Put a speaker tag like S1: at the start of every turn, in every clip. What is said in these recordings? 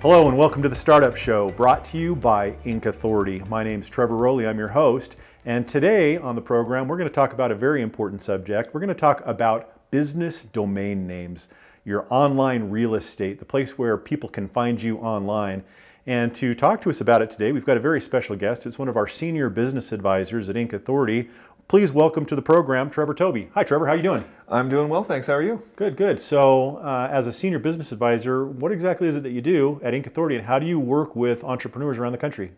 S1: Hello and welcome to the Startup Show, brought to you by Inc. Authority. My name's Trevor Rowley, I'm your host, and today on the program we're going to talk about a very important subject. We're going to talk about business domain names, your online real estate, the place where people can find you online. And to talk to us about it today, we've got a very special guest. It's one of our senior business advisors at Inc. Authority. Please welcome to the program, Trevor Toby. Hi, Trevor. How are you doing?
S2: I'm doing well, thanks. How are you?
S1: Good, good. So as a senior business advisor, what exactly is it that you do at Inc. Authority, and how do you work with entrepreneurs around the country?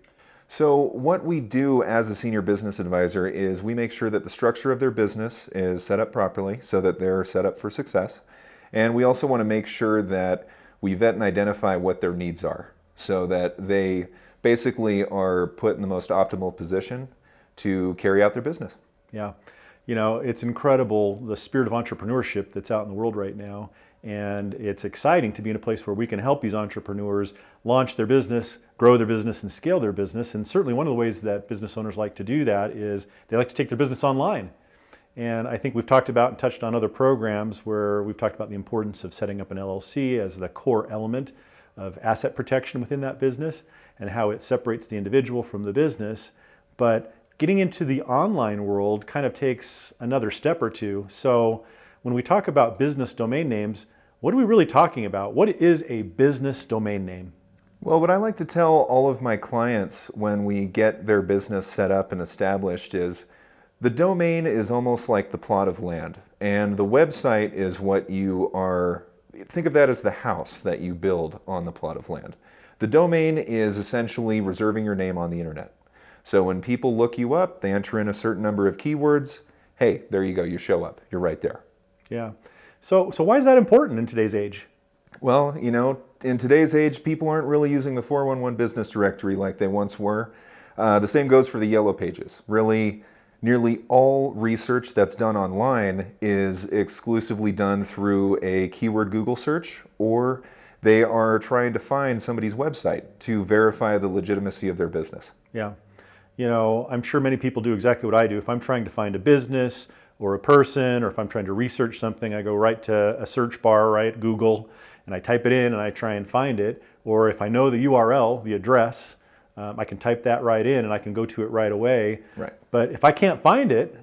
S2: So what we do as a senior business advisor is we make sure that the structure of their business is set up properly so that they're set up for success. And we also want to make sure that we vet and identify what their needs are so that they basically are put in the most optimal position to carry out their business.
S1: Yeah, you know, it's incredible the spirit of entrepreneurship that's out in the world right now, and it's exciting to be in a place where we can help these entrepreneurs launch their business, grow their business, and scale their business. And certainly one of the ways that business owners like to do that is they like to take their business online. And I think we've talked about and touched on other programs where we've talked about the importance of setting up an LLC as the core element of asset protection within that business and how it separates the individual from the business. But getting into the online world kind of takes another step or two. So when we talk about business domain names, what are we really talking about? What is a business domain name?
S2: Well, what I like to tell all of my clients when we get their business set up and established is the domain is almost like the plot of land, and the website is what you are, think of that as the house that you build on the plot of land. The domain is essentially reserving your name on the internet. So when people look you up, they enter in a certain number of keywords. Hey, there you go, you show up. You're right there.
S1: Yeah. So why is that important in today's age?
S2: Well, you know, in today's age, people aren't really using the 411 business directory like they once were. The same goes for the yellow pages. Really, nearly all research that's done online is exclusively done through a keyword Google search, or they are trying to find somebody's website to verify the legitimacy of their business.
S1: Yeah. You know, I'm sure many people do exactly what I do. If I'm trying to find a business or a person, or if I'm trying to research something, I go right to a search bar, right, Google, and I type it in and I try and find it. Or if I know the URL, the address, I can type that right in and I can go to it right away.
S2: Right.
S1: But if I can't find it,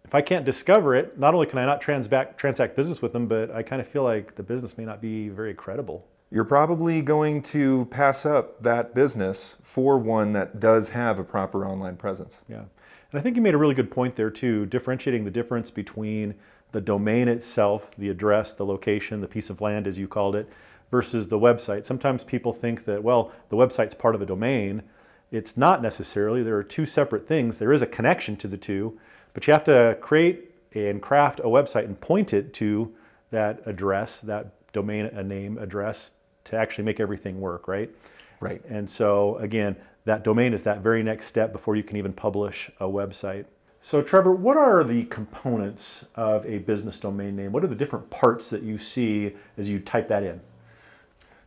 S1: if I can't discover it, not only can I not transact business with them, but I kind of feel like the business may not be very credible.
S2: You're probably going to pass up that business for one that does have a proper online presence.
S1: Yeah. And I think you made a really good point there too, differentiating the difference between the domain itself, the address, the location, the piece of land as you called it, versus the website. Sometimes people think that, well, the website's part of a domain. It's not necessarily. There are two separate things. There is a connection to the two, but you have to create and craft a website and point it to that address, that domain name address, to actually make everything work, right?
S2: Right.
S1: And so again, that domain is that very next step before you can even publish a website. So Trevor, what are the components of a business domain name? What are the different parts that you see as you type that in?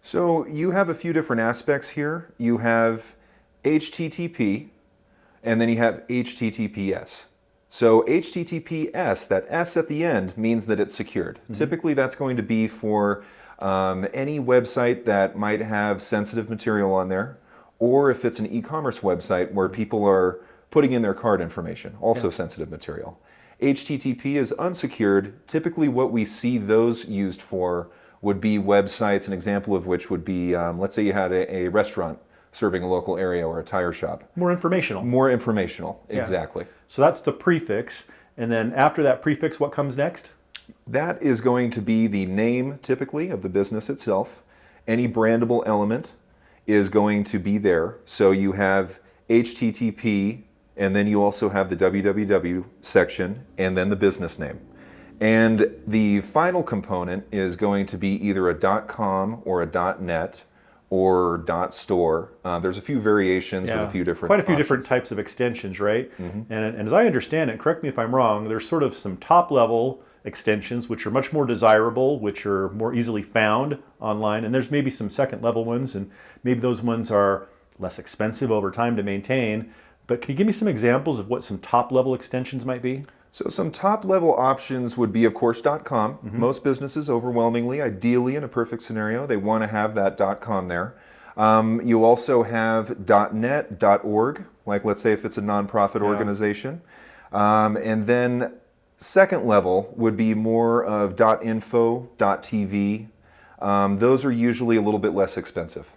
S2: So you have a few different aspects here. You have HTTP, and then you have HTTPS. So HTTPS, that S at the end, means that it's secured. Mm-hmm. Typically that's going to be for any website that might have sensitive material on there, or if it's an e-commerce website where people are putting in their card information, also sensitive material. HTTP is unsecured. Typically what we see those used for would be websites, an example of which would be, let's say you had a restaurant serving a local area or a tire shop.
S1: More informational.
S2: More informational, exactly.
S1: So that's the prefix, and then after that prefix, what comes next?
S2: That is going to be the name, typically, of the business itself. Any brandable element is going to be there. So you have HTTP, and then you also have the www section, and then the business name. And the final component is going to be either a .com or a .net or .store. There's a few variations with a few different
S1: Quite a few
S2: options.
S1: different types of extensions, right? Mm-hmm. And as I understand it, correct me if I'm wrong, there's sort of some top-level extensions which are much more desirable, which are more easily found online, and there's maybe some second-level ones, and maybe those ones are less expensive over time to maintain. But can you give me some examples of what some top-level extensions might be?
S2: So some top-level options would be, of course, .com. Mm-hmm. Most businesses, overwhelmingly, ideally in a perfect scenario, they want to have that .com there. You also have .net, .org, like let's say if it's a nonprofit organization. And then second level would be more of .info, .tv. Those are usually a little bit less expensive.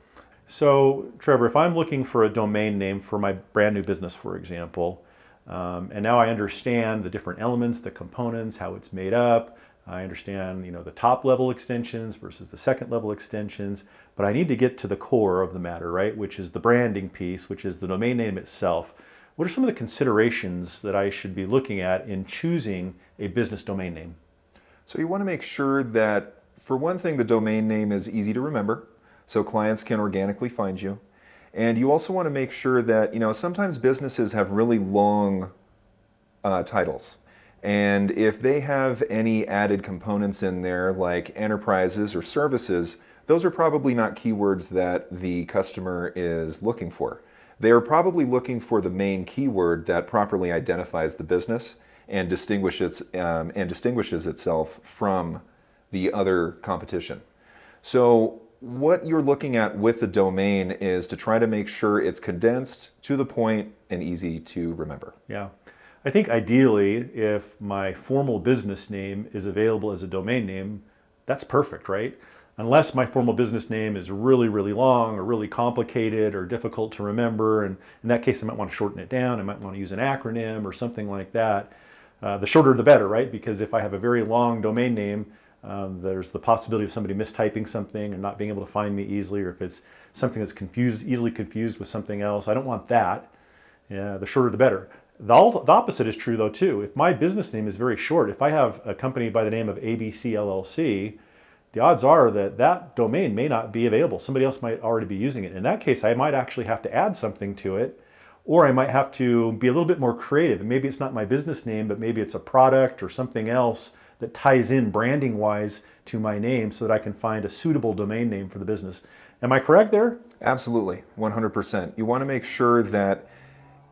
S1: So, Trevor, if I'm looking for a domain name for my brand new business, for example, and now I understand the different elements, the components, how it's made up. I understand, the top level extensions versus the second level extensions, but I need to get to the core of the matter, right? Which is the branding piece, which is the domain name itself. What are some of the considerations that I should be looking at in choosing a business domain name?
S2: So you want to make sure that, for one thing, the domain name is easy to remember, so clients can organically find you. And you also want to make sure that, sometimes businesses have really long titles. And if they have any added components in there, like enterprises or services, those are probably not keywords that the customer is looking for. They are probably looking for the main keyword that properly identifies the business and distinguishes itself from the other competition. So what you're looking at with the domain is to try to make sure it's condensed, to the point, and easy to remember.
S1: Yeah. I think ideally, if my formal business name is available as a domain name, that's perfect, right? Unless my formal business name is really, really long or really complicated or difficult to remember. And in that case, I might want to shorten it down. I might want to use an acronym or something like that. The shorter the better, right? Because if I have a very long domain name, there's the possibility of somebody mistyping something and not being able to find me easily, or if it's something that's easily confused with something else. I don't want that. Yeah, the shorter the better. The opposite is true though too. If my business name is very short, if I have a company by the name of ABC LLC, the odds are that that domain may not be available. Somebody else might already be using it. In that case, I might actually have to add something to it, or I might have to be a little bit more creative. And maybe it's not my business name, but maybe it's a product or something else that ties in branding wise to my name so that I can find a suitable domain name for the business. Am I correct there?
S2: Absolutely, 100%. You want to make sure that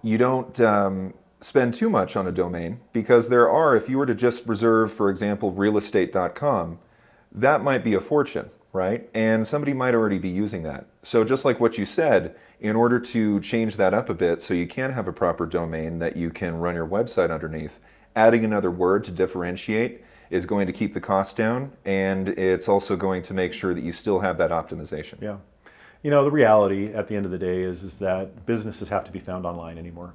S2: you don't spend too much on a domain, because if you were to just reserve, for example, realestate.com, that might be a fortune, right? And somebody might already be using that. So just like what you said, in order to change that up a bit so you can have a proper domain that you can run your website underneath, adding another word to differentiate is going to keep the cost down, and it's also going to make sure that you still have that optimization.
S1: Yeah. The reality at the end of the day is that businesses have to be found online anymore.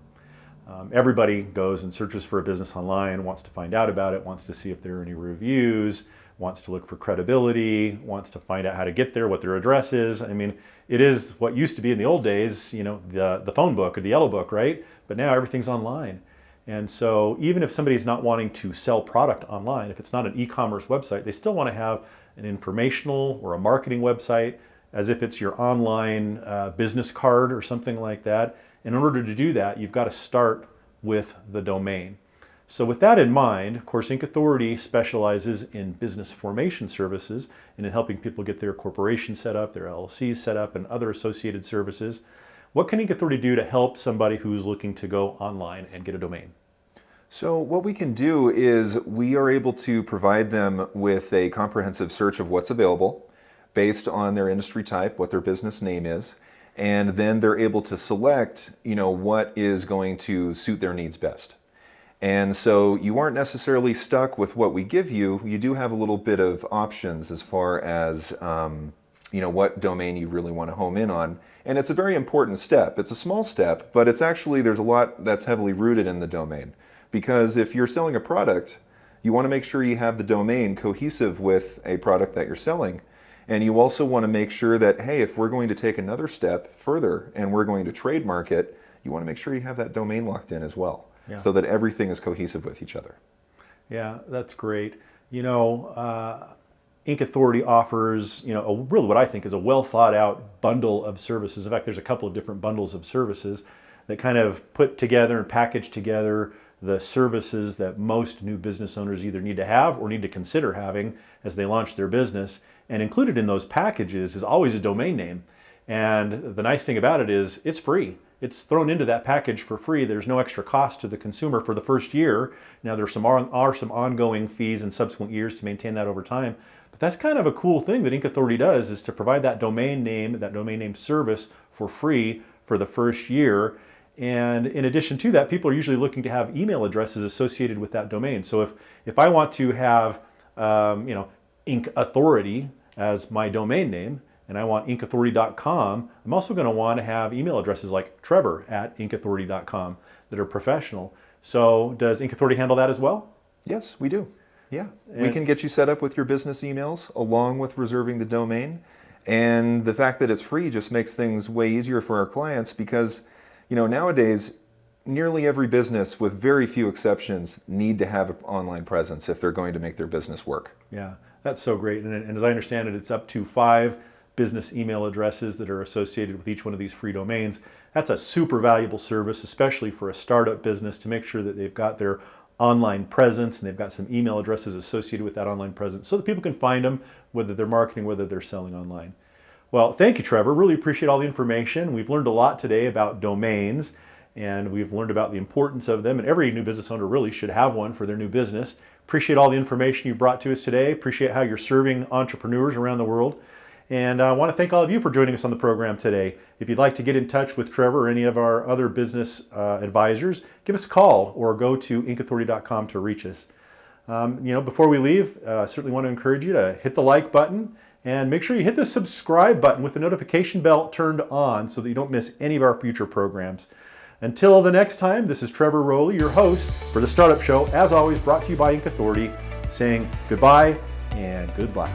S1: Everybody goes and searches for a business online, wants to find out about it, wants to see if there are any reviews, wants to look for credibility, wants to find out how to get there, what their address is. I mean, it is what used to be in the old days, the phone book or the yellow book, right? But now everything's online. And so even if somebody's not wanting to sell product online, if it's not an e-commerce website, they still want to have an informational or a marketing website, as if it's your online business card or something like that. In order to do that, you've got to start with the domain. So with that in mind, of course, Inc. Authority specializes in business formation services and in helping people get their corporation set up, their LLCs set up, and other associated services. What can Inc. Authority do to help somebody who's looking to go online and get a domain?
S2: So what we can do is we are able to provide them with a comprehensive search of what's available based on their industry type, what their business name is, and then they're able to select, what is going to suit their needs best. And so you aren't necessarily stuck with what we give you. You do have a little bit of options as far as, what domain you really want to home in on. And it's a very important step. It's a small step, but there's a lot that's heavily rooted in the domain. Because if you're selling a product, you want to make sure you have the domain cohesive with a product that you're selling. And you also want to make sure that, hey, if we're going to take another step further and we're going to trademark it, you want to make sure you have that domain locked in as well, so that everything is cohesive with each other.
S1: Yeah, that's great. Inc. Authority offers, really what I think is a well thought out bundle of services. In fact, there's a couple of different bundles of services that kind of put together and package together the services that most new business owners either need to have or need to consider having as they launch their business. And included in those packages is always a domain name. And the nice thing about it is it's free. it's thrown into that package for free. There's no extra cost to the consumer for the first year. Now there's some ongoing fees in subsequent years to maintain that over time. But that's kind of a cool thing that Inc. Authority does, is to provide that domain name service for free for the first year. And in addition to that, people are usually looking to have email addresses associated with that domain. So if I want to have Inc. Authority as my domain name, and I want incauthority.com, I'm also going to want to have email addresses like trevor@incauthority.com that are professional. So does Inc. Authority handle that as well?
S2: Yes, we do. Yeah. We can get you set up with your business emails along with reserving the domain. And the fact that it's free just makes things way easier for our clients because, nowadays, nearly every business, with very few exceptions, need to have an online presence if they're going to make their business work.
S1: Yeah, that's so great. And as I understand it, it's up to 5 business email addresses that are associated with each one of these free domains. That's a super valuable service, especially for a startup business, to make sure that they've got their online presence and they've got some email addresses associated with that online presence so that people can find them, whether they're marketing, whether they're selling online. Well, thank you, Trevor. Really appreciate all the information. We've learned a lot today about domains, and we've learned about the importance of them, and every new business owner really should have one for their new business. Appreciate all the information you brought to us today. Appreciate how you're serving entrepreneurs around the world. And I want to thank all of you for joining us on the program today. If you'd like to get in touch with Trevor or any of our other business advisors, give us a call or go to incauthority.com to reach us. Before we leave, I certainly want to encourage you to hit the like button and make sure you hit the subscribe button with the notification bell turned on so that you don't miss any of our future programs. Until the next time, this is Trevor Rowley, your host for The Startup Show, as always brought to you by Inc. Authority, saying goodbye and good luck.